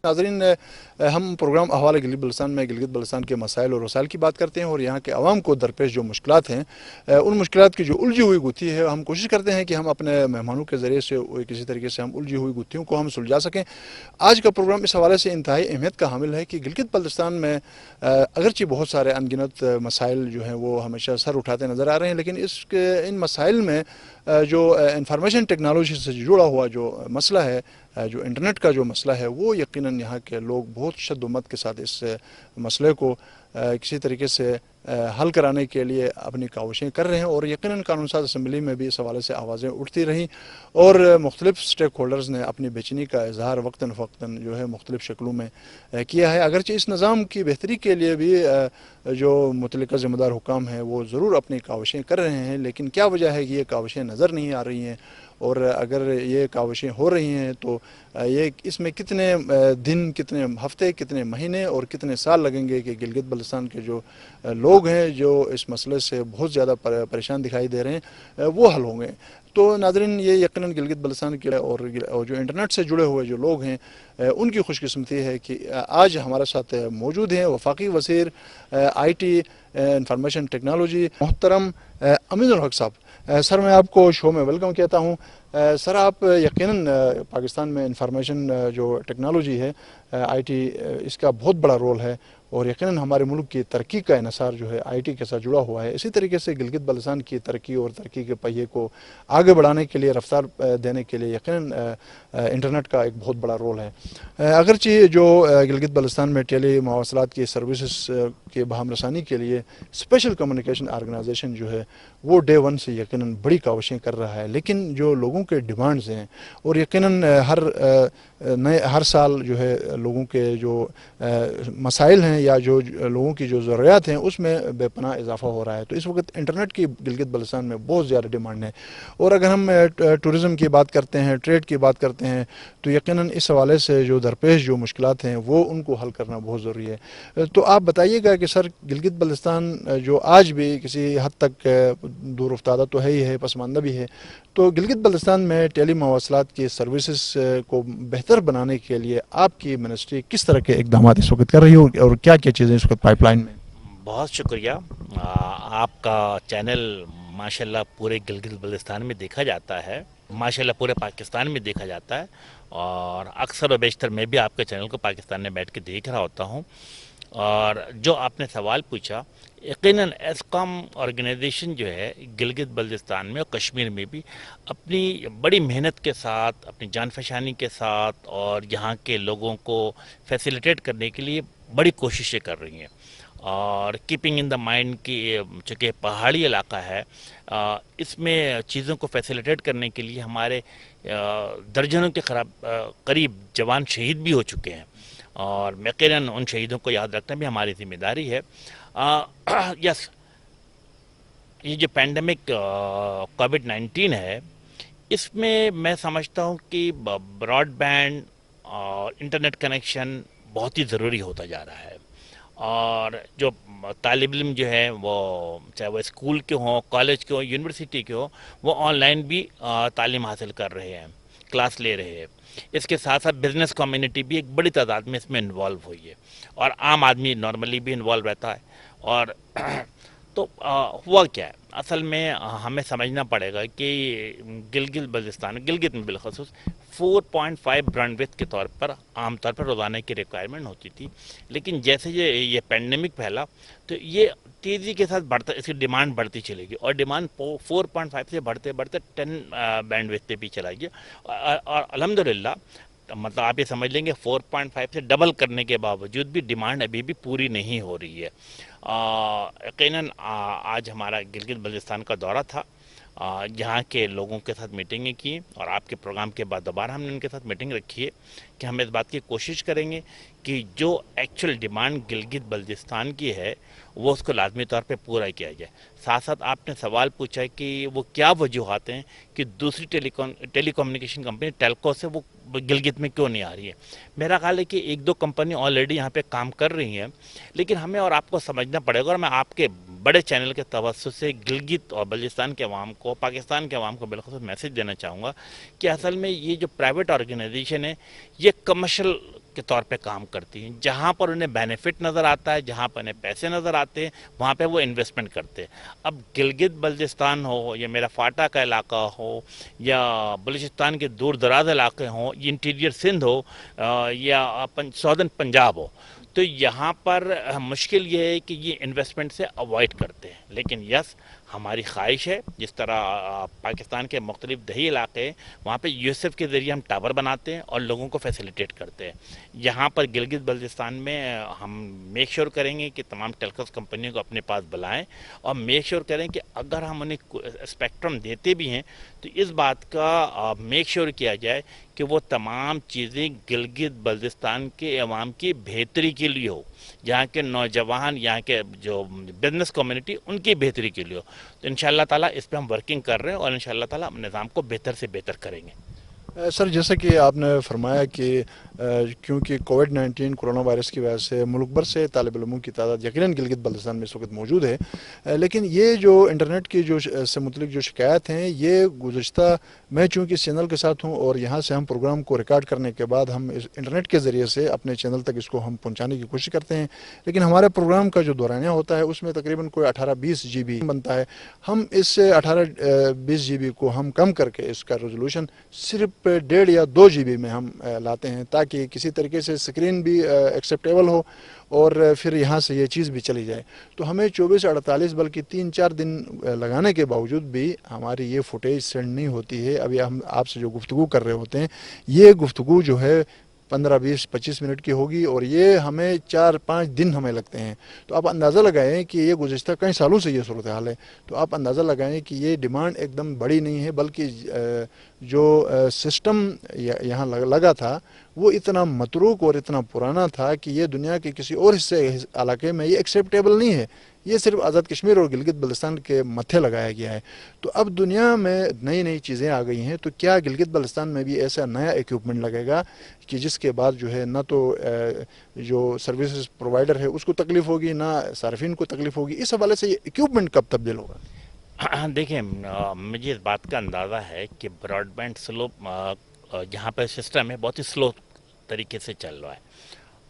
ناظرین، ہم پروگرام احوال گلگت بلتستان میں گلگت بلتستان کے مسائل اور وسائل کی بات کرتے ہیں اور یہاں کے عوام کو درپیش جو مشکلات ہیں ان مشکلات کی جو الجھی ہوئی گتھی ہے ہم کوشش کرتے ہیں کہ ہم اپنے مہمانوں کے ذریعے سے کسی طریقے سے ہم الجھی ہوئی گتھیوں کو ہم سلجھا سکیں۔ آج کا پروگرام اس حوالے سے انتہائی اہمیت کا حامل ہے کہ گلگت بلتستان میں اگرچہ بہت سارے ان گنت مسائل جو ہیں وہ ہمیشہ سر اٹھاتے نظر آ رہے ہیں، لیکن ان مسائل میں جو انفارمیشن ٹیکنالوجی سے جڑا ہوا جو مسئلہ ہے، جو انٹرنیٹ کا جو مسئلہ ہے، وہ یقیناً یہاں کے لوگ بہت شد و مت کے ساتھ اس مسئلے کو کسی طریقے سے حل کرانے کے لیے اپنی کاوشیں کر رہے ہیں، اور یقیناً قانون ساز اسمبلی میں بھی اس حوالے سے آوازیں اٹھتی رہیں اور مختلف سٹیک ہولڈرز نے اپنی بے چینی کا اظہار وقتاً فوقتاً جو ہے مختلف شکلوں میں کیا ہے۔ اگرچہ اس نظام کی بہتری کے لیے بھی جو متعلقہ ذمہ دار حکام ہیں وہ ضرور اپنی کاوشیں کر رہے ہیں، لیکن کیا وجہ ہے کہ یہ کاوشیں نظر نہیں آ رہی ہیں، اور اگر یہ کاوشیں ہو رہی ہیں تو یہ اس میں کتنے دن، کتنے ہفتے، کتنے مہینے اور کتنے سال لگیں گے کہ گلگت بلتستان کے جو لوگ ہیں جو اس مسئلے سے بہت زیادہ پریشان دکھائی دے رہے ہیں وہ حل ہوں گے۔ تو ناظرین، یہ یقیناً گلگت بلتستان کے اور جو انٹرنیٹ سے جڑے ہوئے جو لوگ ہیں ان کی خوش قسمتی ہے کہ آج ہمارے ساتھ موجود ہیں وفاقی وزیر آئی ٹی انفارمیشن ٹیکنالوجی محترم امین الحق صاحب۔ سر، میں آپ کو شو میں ویلکم کہتا ہوں۔ سر، آپ یقیناً پاکستان میں انفارمیشن جو ٹیکنالوجی ہے، آئی ٹی، اس کا بہت بڑا رول ہے اور یقیناً ہمارے ملک کی ترقی کا انحصار جو ہے آئی ٹی کے ساتھ جڑا ہوا ہے۔ اسی طریقے سے گلگت بلتستان کی ترقی اور ترقی کے پہیے کو آگے بڑھانے کے لیے، رفتار دینے کے لیے یقیناً انٹرنیٹ کا ایک بہت بڑا رول ہے۔ اگرچہ جو گلگت بلتستان میں ٹیلی مواصلات کی سروسز کے بہم رسانی کے لیے اسپیشل کمیونیکیشن آرگنائزیشن جو ہے وہ ڈے ون سے یقیناً بڑی کاوشیں کر رہا ہے، لیکن جو لوگوں کے ڈیمانڈز ہیں اور یقیناً ہر سال جو ہے لوگوں کے جو مسائل ہیں یا جو لوگوں کی جو ضروریات ہیں اس میں بے پناہ اضافہ ہو رہا ہے، تو اس وقت انٹرنیٹ کی گلگت بلتستان میں بہت زیادہ ڈیمانڈ ہے۔ اور اگر ہم ٹورزم کی بات کرتے ہیں، ٹریڈ کی بات کرتے ہیں، تو یقیناً اس حوالے سے جو درپیش جو مشکلات ہیں وہ ان کو حل کرنا بہت ضروری ہے۔ تو آپ بتائیے گا کہ سر، گلگت بلتستان جو آج بھی کسی حد تک دور افتادہ تو ہے ہی ہے، پسماندہ بھی ہے، تو گلگت بلتستان میں ٹیلی مواصلات کی سروسز کو بہتر بنانے کے لیے آپ کی منسٹری کس طرح کے اقدامات اس وقت کر رہی ہے اور کیا کیا چیزیں اس وقت پائپ لائن میں؟ بہت شکریہ۔ آپ کا چینل ماشاءاللہ پورے گلگت بلتستان میں دیکھا جاتا ہے، ماشاءاللہ پورے پاکستان میں دیکھا جاتا ہے، اور اکثر و بیشتر میں بھی آپ کے چینل کو پاکستان میں بیٹھ کے دیکھ رہا ہوتا ہوں۔ اور جو آپ نے سوال پوچھا، یقیناً ایسکام آرگنائزیشن جو ہے گلگت بلتستان میں اور کشمیر میں بھی اپنی بڑی محنت کے ساتھ، اپنی جان فشانی کے ساتھ اور یہاں کے لوگوں کو فیسیلیٹیٹ کرنے کے لیے بڑی کوششیں کر رہی ہیں۔ اور کیپنگ ان دا مائنڈ کہ چونکہ پہاڑی علاقہ ہے، اس میں چیزوں کو فیسیلیٹیٹ کرنے کے لیے ہمارے درجنوں کے قریب جوان شہید بھی ہو چکے ہیں، اور یقیناً ان شہیدوں کو یاد رکھنا بھی ہماری ذمہ داری ہے۔ یس، یہ جو پینڈیمک کووڈ-19 ہے، اس میں سمجھتا ہوں کہ براڈ بینڈ اور انٹرنیٹ کنیکشن بہت ہی ضروری ہوتا جا رہا ہے، اور جو طالب علم جو ہے وہ چاہے وہ اسکول کے ہوں، کالج کے ہوں، یونیورسٹی کے ہوں، وہ آن لائن بھی تعلیم حاصل کر رہے ہیں، کلاس لے رہے ہیں۔ اس کے ساتھ ساتھ بزنس کمیونٹی بھی ایک بڑی تعداد میں اس میں انوالو ہوئی ہے، اور عام آدمی نارملی بھی انوالو رہتا ہے۔ اور تو ہوا کیا ہے اصل میں، ہمیں سمجھنا پڑے گا کہ گلگت بلتستان، گلگت میں بالخصوص 4.5 برانڈ ویتھ کے طور پر عام طور پر روزانہ کی ریکوائرمنٹ ہوتی تھی، لیکن جیسے یہ پینڈیمک پھیلا تو یہ تیزی کے ساتھ بڑھتا، اس کی ڈیمانڈ بڑھتی چلے گی، اور ڈیمانڈ 4.5 سے بڑھتے بڑھتے 10 بینڈ ویتھ پہ بھی چلا گیا، اور الحمدللہ مطلب آپ یہ سمجھ لیں گے 4.5 سے ڈبل کرنے کے باوجود بھی ڈیمانڈ ابھی بھی پوری نہیں ہو رہی ہے۔ یقیناً آج ہمارا گلگت بلتستان کا دورہ تھا، جہاں کے لوگوں کے ساتھ میٹنگیں کی، اور آپ کے پروگرام کے بعد دوبارہ ہم نے ان کے ساتھ میٹنگ رکھی ہے کہ ہم اس بات کی کوشش کریں گے کہ جو ایکچوئل ڈیمانڈ گلگت بلتستان کی ہے وہ اس کو لازمی طور پہ پورا کیا جائے۔ ساتھ ساتھ آپ نے سوال پوچھا کہ وہ کیا وجوہات ہیں کہ دوسری ٹیلی کمیونیکیشن کمپنی ٹیلکو سے وہ گلگت میں کیوں نہیں آ رہی ہے۔ میرا خیال ہے کہ ایک دو کمپنی آلریڈی یہاں پہ کام کر رہی ہیں، لیکن ہمیں اور آپ کو سمجھنا پڑے گا، اور میں آپ کے بڑے چینل کے توسط سے گلگت اور بلتستان کے عوام کو، پاکستان کے عوام کو بالخصوص میسج دینا چاہوں گا کہ اصل میں یہ جو پرائیویٹ آرگنائزیشن ہے یہ کمرشل کے طور پہ کام کرتی ہیں. جہاں پر انہیں بینیفٹ نظر آتا ہے, جہاں پر انہیں پیسے نظر آتے ہیں, وہاں پہ وہ انویسٹمنٹ کرتے ہیں. اب گلگت بلتستان ہو یا میرا فاٹا کا علاقہ ہو یا بلوچستان کے دور دراز علاقے ہوں, یہ انٹیریئر سندھ ہو یا سودرن پنجاب ہو, تو یہاں پر مشکل یہ ہے کہ یہ انویسٹمنٹ سے اوائڈ کرتے ہیں. لیکن یس, ہماری خواہش ہے جس طرح پاکستان کے مختلف دیہی علاقے ہیں وہاں پہ یوسف کے ذریعے ہم ٹاور بناتے ہیں اور لوگوں کو فیسیلیٹیٹ کرتے ہیں. یہاں پر گلگت بلتستان میں ہم میک شور کریں گے کہ تمام ٹیلیکوم کمپنیوں کو اپنے پاس بلائیں اور میک شور کریں کہ اگر ہم انہیں اسپیکٹرم دیتے بھی ہیں تو اس بات کا میک شور کیا جائے کہ وہ تمام چیزیں گلگت بلتستان کے عوام کی بہتری کے لیے ہو, یہاں کے نوجوان, یہاں کے جو بزنس کمیونٹی, ان کی بہتری کے لیے ہو. تو انشاءاللہ تعالیٰ اس پہ ہم ورکنگ کر رہے ہیں اور انشاءاللہ تعالیٰ ہم نظام کو بہتر سے بہتر کریں گے. سر جیسا کہ آپ نے فرمایا کہ کیونکہ کووڈ-19 کرونا وائرس کی وجہ سے ملک بھر سے طالب علموں کی تعداد یقیناً گلگت بلتستان میں اس وقت موجود ہے, لیکن یہ جو انٹرنیٹ کی جو سے متعلق جو شکایات ہیں یہ گزشتہ, میں چونکہ اس چینل کے ساتھ ہوں اور یہاں سے ہم پروگرام کو ریکارڈ کرنے کے بعد ہم اس انٹرنیٹ کے ذریعے سے اپنے چینل تک اس کو ہم پہنچانے کی کوشش کرتے ہیں, لیکن ہمارے پروگرام کا جو دورانیہ ہوتا ہے اس میں تقریباً کوئی 18-20 GB بنتا ہے. ہم اس سے 18-20 GB کو ہم کم کر کے اس کا ریزولوشن صرف 1.5 یا 2 GB میں ہم لاتے ہیں تاکہ کسی طریقے سے اسکرین بھی ایکسیپٹیبل ہو اور پھر یہاں سے یہ چیز بھی چلی جائے. تو ہمیں 24-48 بلکہ 3-4 دن لگانے کے باوجود بھی ہماری یہ فوٹیج سینڈ نہیں ہوتی ہے. ابھی ہم آپ سے جو گفتگو کر رہے ہوتے ہیں یہ گفتگو جو ہے 15-20-25 منٹ کی ہوگی اور یہ ہمیں 4-5 دن ہمیں لگتے ہیں. تو آپ اندازہ لگائیں کہ یہ گزشتہ کئی سالوں سے یہ صورتحال ہے. تو آپ اندازہ لگائیں کہ یہ ڈیمانڈ ایک دم بڑی نہیں ہے, بلکہ جو سسٹم یہاں لگا تھا وہ اتنا متروک اور اتنا پرانا تھا کہ یہ دنیا کے کسی اور علاقے میں یہ ایکسیپٹیبل نہیں ہے. یہ صرف آزاد کشمیر اور گلگت بلتستان کے متھے لگایا گیا ہے. تو اب دنیا میں نئی چیزیں آ گئی ہیں, تو کیا گلگت بلتستان میں بھی ایسا نیا ایکوپمنٹ لگے گا کہ جس کے بعد جو ہے نہ تو جو سروسز پرووائڈر ہے اس کو تکلیف ہوگی نہ صارفین کو تکلیف ہوگی؟ اس حوالے سے یہ ایکوپمنٹ کب تبدیل ہوگا؟ دیکھیں, مجھے اس بات کا اندازہ ہے کہ براڈ بینڈ سلو جہاں پہ سسٹم ہے بہت ہی سلو طریقے سے چل رہا ہے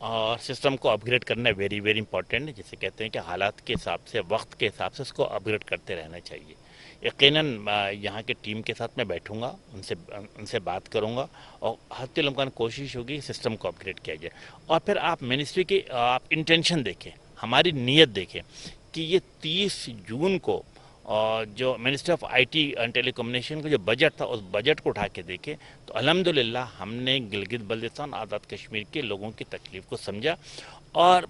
اور سسٹم کو اپ گریڈ کرنا ویری امپورٹنٹ ہے. جسے کہتے ہیں کہ حالات کے حساب سے, وقت کے حساب سے اس کو اپ گریڈ کرتے رہنا چاہیے. یقیناً یہاں کے ٹیم کے ساتھ میں بیٹھوں گا, ان سے بات کروں گا اور حتی الامکان کوشش ہوگی سسٹم کو اپ گریڈ کیا جائے. اور پھر آپ منسٹری کی آپ انٹینشن دیکھیں, ہماری نیت دیکھیں کہ یہ 30 جون کو اور جو minister of I T and telecommunication کا جو بجٹ تھا اس بجٹ کو اٹھا کے دیکھیں تو الحمدللہ ہم نے گلگت بلتستان آزاد کشمیر کے لوگوں کی تکلیف کو سمجھا اور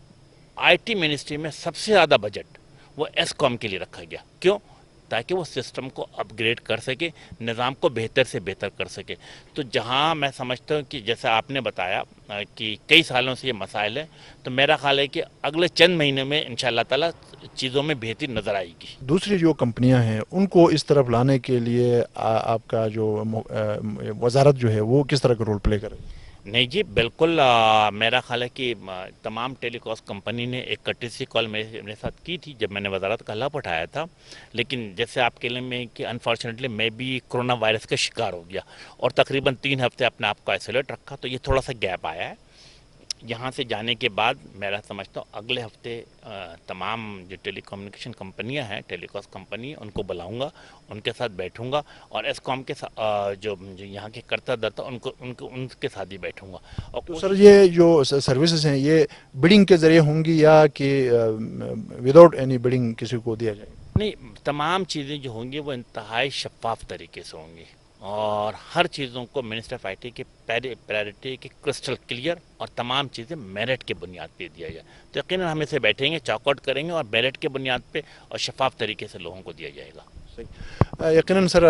آئی ٹی منسٹری میں سب سے زیادہ بجٹ وہ ایس کام کے لیے رکھا گیا. کیوں؟ تاکہ وہ سسٹم کو اپ گریڈ کر سکے, نظام کو بہتر سے بہتر کر سکے. تو جہاں میں سمجھتا ہوں کہ جیسا آپ نے بتایا کہ کئی سالوں سے یہ مسائل ہیں, تو میرا خیال ہے کہ اگلے چند مہینے میں انشاءاللہ تعالیٰ چیزوں میں بہتری نظر آئے گی. دوسری جو کمپنیاں ہیں ان کو اس طرف لانے کے لیے آپ کا جو وزارت جو ہے وہ کس طرح کا رول پلے کرے گی؟ نہیں جی, بالکل. میرا خیال ہے کہ تمام ٹیلی کاسٹ کمپنی نے ایک کٹسی کال میرے ساتھ کی تھی جب میں نے وزارت کا حلف اٹھایا تھا. لیکن جیسے آپ کے لیے میں کہ انفارچونیٹلی میں بھی کرونا وائرس کا شکار ہو گیا اور تقریباً 3 ہفتے اپنے آپ کو آئسولیٹ رکھا, تو یہ تھوڑا سا گیپ آیا ہے. یہاں سے جانے کے بعد میرا سمجھتا ہوں اگلے ہفتے تمام جو ٹیلی کمیونیکیشن کمپنیاں ہیں, ٹیلی کاسٹ کمپنی, ان کو بلاؤں گا, ان کے ساتھ بیٹھوں گا اور ایس کام کے جو یہاں کے کرتا درتا ان کے ساتھ ہی بیٹھوں گا. اور تو سر یہ جو سروسز ہیں یہ بڈنگ کے ذریعے ہوں گی یا کہ وداؤٹ اینی بڈنگ کسی کو دیا جائے؟ نہیں, تمام چیزیں جو ہوں گی وہ انتہائی شفاف طریقے سے ہوں گی اور ہر چیزوں کو منسٹر آف آئی ٹی کی پرائرٹی کی کرسٹل کلیئر اور تمام چیزیں میرٹ کے بنیاد پہ دیا جائے. تو یقیناً ہم اسے بیٹھیں گے, چاک آؤٹ کریں گے اور میرٹ کے بنیاد پہ اور شفاف طریقے سے لوگوں کو دیا جائے گا. یقیناً سر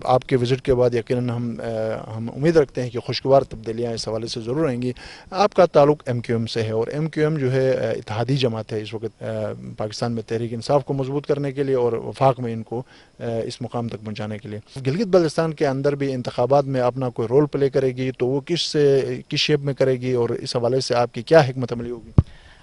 آپ کے وزٹ کے بعد یقیناً ہم امید رکھتے ہیں کہ خوشگوار تبدیلیاں اس حوالے سے ضرور رہیں گی. آپ کا تعلق ایم کیو ایم سے ہے اور ایم کیو ایم جو ہے اتحادی جماعت ہے اس وقت پاکستان میں تحریک انصاف کو مضبوط کرنے کے لیے اور وفاق میں ان کو اس مقام تک پہنچانے کے لیے. گلگت بلتستان کے اندر بھی انتخابات میں اپنا کوئی رول پلے کرے گی تو وہ کس شیپ میں کرے گی اور اس حوالے سے آپ کی کیا حکمت عملی ہوگی؟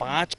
5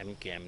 MQM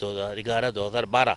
2011, 2012,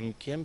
MQM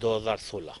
2016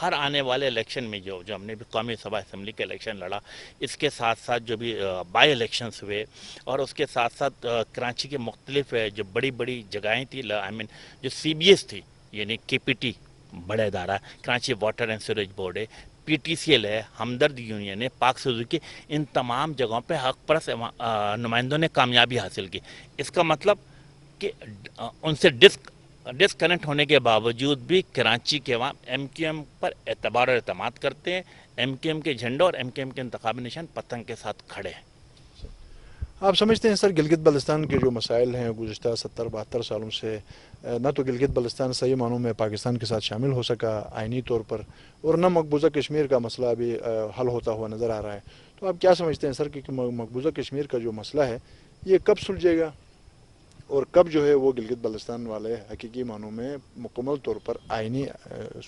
ہر آنے والے الیکشن میں جو ہم نے بھی قومی سبھا اسمبلی کے الیکشن لڑا، اس کے ساتھ ساتھ جو بھی بائی الیکشنز ہوئے، اور اس کے ساتھ ساتھ کراچی کے مختلف جو بڑی بڑی جگہیں تھیں، آئی مین جو سی بی ایس تھی، یعنی کے پی ٹی بڑا ادارہ، Karachi water and sewerage board ہے، پی ٹی سی ایل ہے، ہمدرد یونین ہے، پاک سوزوکی، ان تمام جگہوں پہ حق پرست نمائندوں نے کامیابی حاصل کی۔ اس کا مطلب کہ ان سے ڈسکنیکٹ ہونے کے باوجود بھی کراچی کے عوام ایم کیو ایم پر اعتبار اور اعتماد کرتے ہیں، ایم کیو ایم کے جھنڈے اور ایم کیو ایم کے انتخابی نشان پتنگ کے ساتھ کھڑے ہیں۔ آپ سمجھتے ہیں سر گلگت بلتستان کے جو مسائل ہیں گزشتہ 70-72 سالوں سے، نہ تو گلگت بلتستان صحیح معنوں میں پاکستان کے ساتھ شامل ہو سکا آئینی طور پر، اور نہ مقبوضہ کشمیر کا مسئلہ ابھی حل ہوتا ہوا نظر آ رہا ہے، تو آپ کیا سمجھتے ہیں سر کہ مقبوضہ کشمیر کا جو مسئلہ ہے یہ کب سلجھے گا، اور کب جو ہے وہ گلگت بلتستان والے حقیقی معنوں میں مکمل طور پر آئینی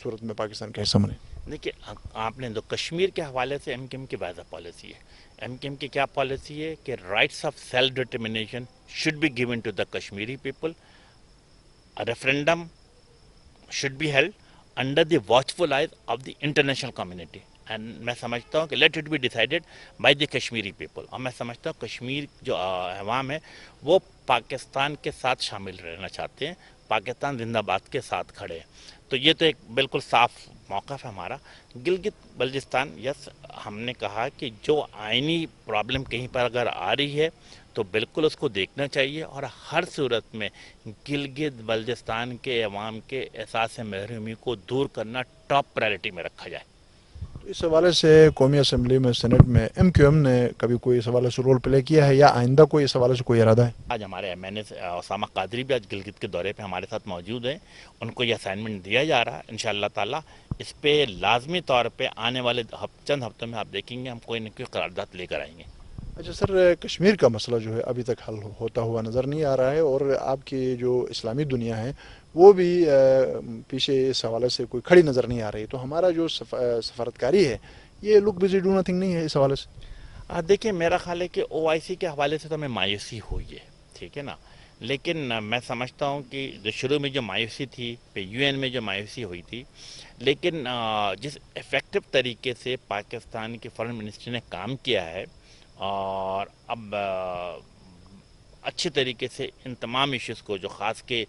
صورت میں پاکستان کا حصہ بنے؟ دیکھیے، آپ نے تو کشمیر کے حوالے سے ایم کیو ایم کی واضح پالیسی ہے۔ ایم کیو ایم کی کیا پالیسی ہے کہ rights of self determination should be given to the Kashmiri people, referendum should be held under the watchful eyes of the international community, and میں سمجھتا ہوں کہ let it be decided by the Kashmiri people، اور میں سمجھتا ہوں کشمیر جو عوام ہے وہ پاکستان کے ساتھ شامل رہنا چاہتے ہیں، پاکستان زندہ باد کے ساتھ کھڑے ہیں، تو یہ تو ایک بالکل صاف موقف ہے ہمارا۔ گلگت بلتستان، یس، ہم نے کہا کہ جو آئینی پرابلم کہیں پر اگر آ رہی ہے تو بالکل اس کو دیکھنا چاہیے، اور ہر صورت میں گلگت بلتستان کے عوام کے احساس محرومی کو دور کرنا ٹاپ پرائرٹی میں رکھا جائے۔ اس حوالے سے قومی اسمبلی میں سینٹ میں ایم کیو ایم نے کبھی کوئی اس حوالے سے رول پلے کیا ہے، یا آئندہ کوئی اس حوالے سے کوئی ارادہ ہے؟ آج ہمارے ایم این اے اسامہ قادری بھی آج گلگت کے دورے پہ ہمارے ساتھ موجود ہیں، ان کو یہ اسائنمنٹ دیا جا رہا ہے، انشاءاللہ تعالیٰ اس پہ لازمی طور پہ آنے والے چند ہفتوں میں آپ دیکھیں گے ہم کوئی نہ کوئی قرارداد لے کر آئیں گے۔ اچھا سر، کشمیر کا مسئلہ جو ہے ابھی تک حل ہوتا ہوا نظر نہیں آ رہا ہے، اور آپ کی جو اسلامی دنیا ہے وہ بھی پیچھے اس حوالے سے کوئی کھڑی نظر نہیں آ رہی، تو ہمارا جو سفارتکاری ہے یہ لک بزی ڈو نتھنگ نہیں ہے اس حوالے سے؟ دیکھیں، میرا خیال ہے کہ او آئی سی کے حوالے سے تو ہمیں مایوسی ہوئی ہے، ٹھیک ہے نا، لیکن میں سمجھتا ہوں کہ جو شروع میں جو مایوسی تھی، پہ یو این میں جو مایوسی ہوئی تھی، لیکن جس افیکٹو طریقے سے پاکستان کے فارن منسٹری نے کام کیا ہے، اور اب اچھے طریقے سے ان تمام ایشوز کو جو خاص کے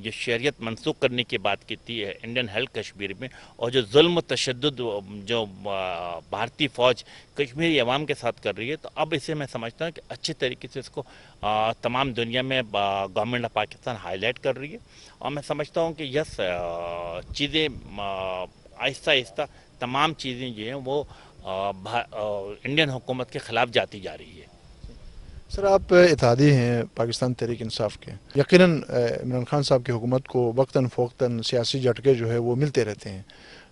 جو شہریت منسوخ کرنے کی بات کی تھی انڈین ہیلتھ کشمیر میں، اور جو ظلم و تشدد جو بھارتی فوج کشمیری عوام کے ساتھ کر رہی ہے، تو اب اسے میں سمجھتا ہوں کہ اچھے طریقے سے اس کو تمام دنیا میں government of Pakistan high light کر رہی ہے، اور میں سمجھتا ہوں کہ یس، چیزیں آہستہ آہستہ تمام چیزیں جو ہیں وہ انڈین حکومت کے خلاف جاتی جا رہی ہے۔ سر آپ اتحادی ہیں پاکستان تحریک انصاف کے، یقیناً عمران خان صاحب کی حکومت کو وقتاً فوقتاً سیاسی جھٹکے جو ہے وہ ملتے رہتے ہیں،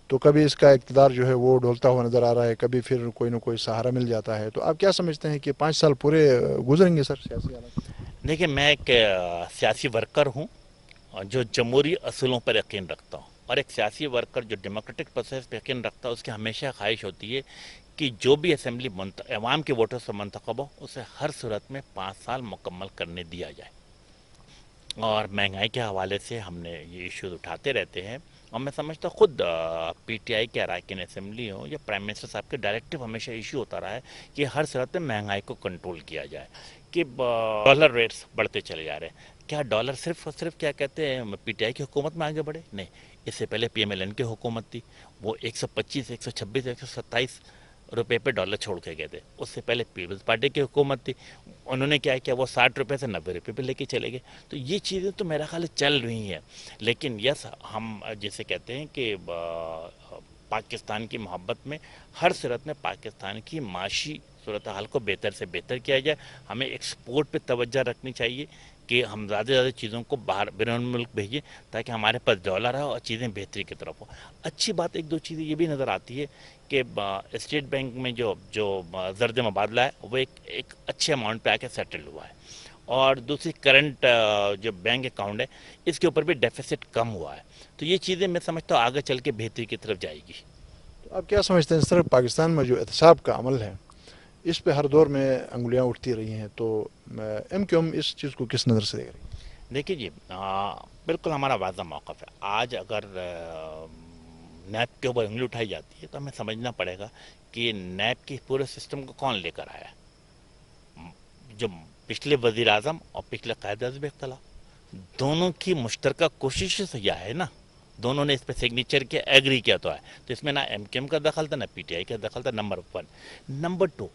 تو کبھی اس کا اقتدار جو ہے وہ ڈھولتا ہوا نظر آ رہا ہے، کبھی پھر کوئی نہ کوئی سہارا مل جاتا ہے، تو آپ کیا سمجھتے ہیں کہ 5 سال پورے گزریں گے سر سیاسی حالات؟ دیکھیں، میں ایک سیاسی ورکر ہوں جو جمہوری اصولوں پر یقین رکھتا ہوں، اور ایک سیاسی ورکر جو ڈیموکریٹک پروسیس پہ یقین رکھتا ہے اس کی ہمیشہ خواہش ہوتی ہے کہ جو بھی اسمبلی عوام کے ووٹوں سے منتخب ہو اسے ہر صورت میں 5 سال مکمل کرنے دیا جائے، اور مہنگائی کے حوالے سے ہم نے یہ ایشوز اٹھاتے رہتے ہیں، اور میں سمجھتا ہوں خود پی ٹی آئی کے اراکین اسمبلی ہوں یا پرائم منسٹر صاحب کے ڈائریکٹو ہمیشہ ایشو ہوتا رہا ہے کہ ہر صورت میں مہنگائی کو کنٹرول کیا جائے، کہ ڈالر ریٹس بڑھتے چلے جا رہے ہیں، کیا ڈالر صرف اور صرف کیا کہتے ہیں پی ٹی آئی کی حکومت میں آگے بڑھے؟ نہیں، اس سے پہلے پی ایم ایل این کی حکومت تھی، وہ 125 126 127 روپے پہ ڈالر چھوڑ کے گئے تھے، اس سے پہلے پیپلز پارٹی کی حکومت تھی، انہوں نے کیا وہ 60 روپے سے 90 روپے پہ لے کے چلے گئے، تو یہ چیزیں تو میرا خیال چل رہی ہیں، لیکن یس، ہم جیسے کہتے ہیں کہ پاکستان کی محبت میں ہر صورت میں پاکستان کی معاشی صورتحال کو بہتر سے بہتر کیا جائے، ہمیں ایکسپورٹ پہ توجہ رکھنی چاہیے کہ ہم زیادہ سے زیادہ چیزوں کو باہر بیرون ملک بھیجیں تاکہ ہمارے پاس ڈالر ہو اور چیزیں بہتری کی طرف ہو۔ اچھی بات ایک دو چیزیں یہ بھی نظر آتی ہے کہ اسٹیٹ بینک میں جو زرد مبادلہ ہے وہ ایک اچھے اماؤنٹ پہ آ کے سیٹل ہوا ہے، اور دوسری کرنٹ جو بینک اکاؤنٹ ہے اس کے اوپر بھی ڈیفیسٹ کم ہوا ہے، تو یہ چیزیں میں سمجھتا ہوں آگے چل کے بہتری کی طرف جائے گی۔ تو آپ کیا سمجھتے ہیں سر پاکستان میں جو احتساب کا عمل ہے اس پہ ہر دور میں انگلیاں اٹھتی رہی ہیں، تو ایم کیو ایم اس چیز کو کس نظر سے دیکھ رہی ہے؟ دیکھیے جی، بالکل ہمارا واضح موقف ہے، آج اگر نیب کے اوپر انگلی اٹھائی جاتی ہے تو ہمیں سمجھنا پڑے گا کہ نیب کے پورے سسٹم کو کون لے کر آیا. جو پچھلے وزیر اعظم اور پچھلے قائد اعظم اختلاف دونوں کی مشترکہ کوشش سے یہ ہے نا, دونوں نے اس پہ سگنیچر کیا, ایگری کیا تو ہے. تو اس میں نہ ایم کیو ایم کا دخل تھا نہ پی ٹی آئی کا دخل تھا, نمبر 1. نمبر 2,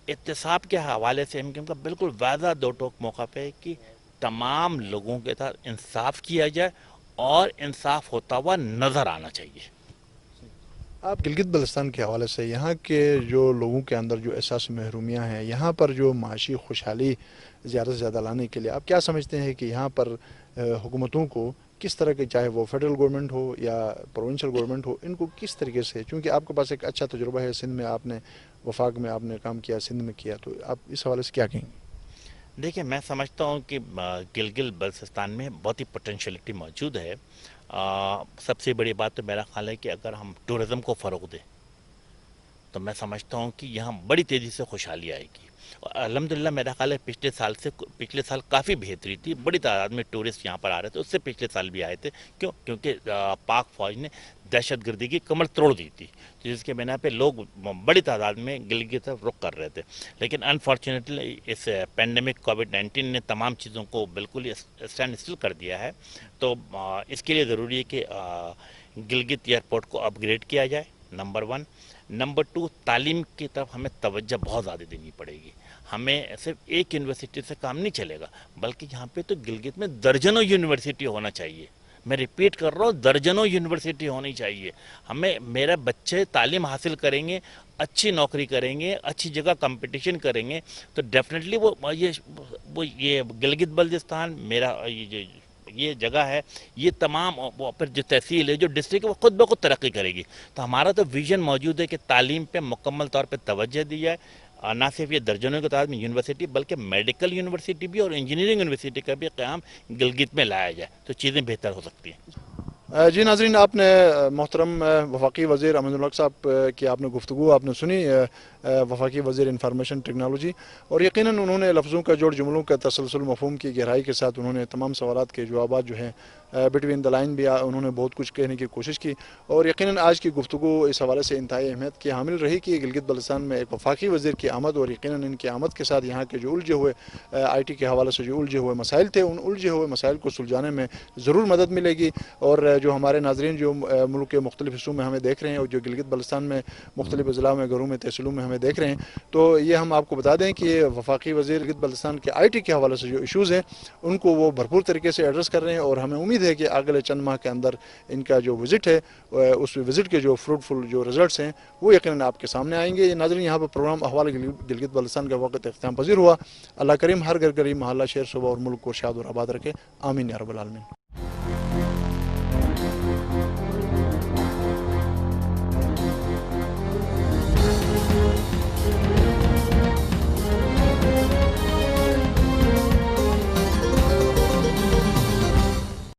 احتساب کے حوالے سے ایم کیو ایم کا بالکل واضح دو ٹوک موقع پہ کہ تمام لوگوں کے ساتھ انصاف کیا جائے اور انصاف ہوتا ہوا نظر آنا چاہیے. آپ گلگت بلتستان کے حوالے سے یہاں کے جو لوگوں کے اندر جو احساس محرومیاں ہیں, یہاں پر جو معاشی خوشحالی زیادہ سے زیادہ لانے کے لیے آپ کیا سمجھتے ہیں کہ یہاں پر حکومتوں کو کس طرح کے, چاہے وہ فیڈرل گورنمنٹ ہو یا پروونشل گورنمنٹ ہو, ان کو کس طریقے سے, چونکہ آپ کے پاس ایک اچھا تجربہ ہے سندھ میں, آپ نے وفاق میں آپ نے کام کیا, سندھ میں کیا, تو آپ اس حوالے سے کیا کہیں گے؟ دیکھیں, میں سمجھتا ہوں کہ گلگت بلتستان میں بہت ہی پوٹینشیلٹی موجود ہے. سب سے بڑی بات تو میرا خیال ہے کہ اگر ہم ٹورزم کو فروغ دیں تو میں سمجھتا ہوں کہ یہاں بڑی تیزی سے خوشحالی آئے گی. الحمدللہ میرا خیال ہے پچھلے سال کافی بہتری تھی, بڑی تعداد میں ٹورسٹ یہاں پر آ رہے تھے. اس سے پچھلے سال بھی آئے تھے. کیونکہ پاک فوج نے دہشت گردی کی کمر توڑ دی تھی, جس کے بنا پہ لوگ بڑی تعداد میں گلگت کی طرف رخ کر رہے تھے. لیکن انفارچونیٹلی اس پینڈیمک کووڈ-19 نے تمام چیزوں کو بالکل ہی اسٹینڈ اسٹل کر دیا ہے. تو اس کے لیے ضروری ہے کہ گلگت ایئرپورٹ کو اپ گریڈ کیا جائے, نمبر 1. نمبر 2, تعلیم کی طرف ہمیں توجہ بہت زیادہ دینی پڑے گی. ہمیں صرف ایک یونیورسٹی سے کام نہیں چلے گا, بلکہ یہاں پہ تو گلگت میں درجنوں یونیورسٹی ہونا چاہیے. میں ریپیٹ کر رہا ہوں, درجنوں یونیورسٹی ہونی چاہیے. میرے بچے تعلیم حاصل کریں گے, اچھی نوکری کریں گے, اچھی جگہ کمپٹیشن کریں گے, تو ڈیفینیٹلی یہ گلگت بلتستان میرا یہ جگہ ہے, یہ تمام پھر جو تحصیل ہے, جو ڈسٹرکٹ ہے, وہ خود بخود ترقی کرے گی. تو ہمارا تو ویژن موجود ہے کہ تعلیم پہ مکمل طور پہ توجہ دی جائے. نہ صرف یہ درجنوں کی تعداد میں یونیورسٹی, بلکہ میڈیکل یونیورسٹی بھی اور انجینئرنگ یونیورسٹی کا بھی قیام گلگت میں لایا جائے, تو چیزیں بہتر ہو سکتی ہیں. جی ناظرین, آپ نے محترم وفاقی وزیر امان الحق صاحب کی آپ نے گفتگو آپ نے سنی, وفاقی وزیر انفارمیشن ٹیکنالوجی, اور یقیناً انہوں نے لفظوں کا جوڑ جملوں کا تسلسل, مفہوم کی گہرائی کے ساتھ انہوں نے تمام سوالات کے جوابات جو ہیں بٹوین دا لائن بھی انہوں نے بہت کچھ کہنے کی کوشش کی. اور یقیناً آج کی گفتگو اس حوالے سے انتہائی اہمیت کی حامل رہی کہ گلگت بلتستان میں ایک وفاقی وزیر کی آمد, اور یقیناً ان کی آمد کے ساتھ یہاں کے جو الجھے ہوئے آئی ٹی کے حوالے سے جو الجھے ہوئے مسائل تھے, ان الجھے ہوئے مسائل کو سلجھانے میں ضرور مدد ملے گی. اور جو ہمارے ناظرین جو ملک کے مختلف حصوں میں ہمیں دیکھ رہے ہیں, اور جو گلگت بلتستان میں مختلف اضلاع میں, گھروں میں, تحصیلوں میں ہمیں دیکھ رہے ہیں, تو یہ ہم آپ کو بتا دیں کہ وفاقی وزیر گلگت بلتستان کے آئی ٹی کے حوالے سے جو ایشوز ہیں ان کو وہ بھرپور طریقے سے ایڈریس کر رہے ہیں. اور ہمیں امید ہے کہ اگلے چند ماہ کے اندر ان کا جو وزٹ ہے, اس وزٹ کے جو فروٹفل جو رزلٹس ہیں وہ یقیناً آپ کے سامنے آئیں گے. ناظرین, یہاں پر پروگرام احوال گلگت بلتستان کا وقت اختتام پذیر ہوا. اللہ کریم ہر گھر غریب محلہ شہر صوبہ اور ملک کو شاد اور آباد رکھے, آمین یا رب العالمین.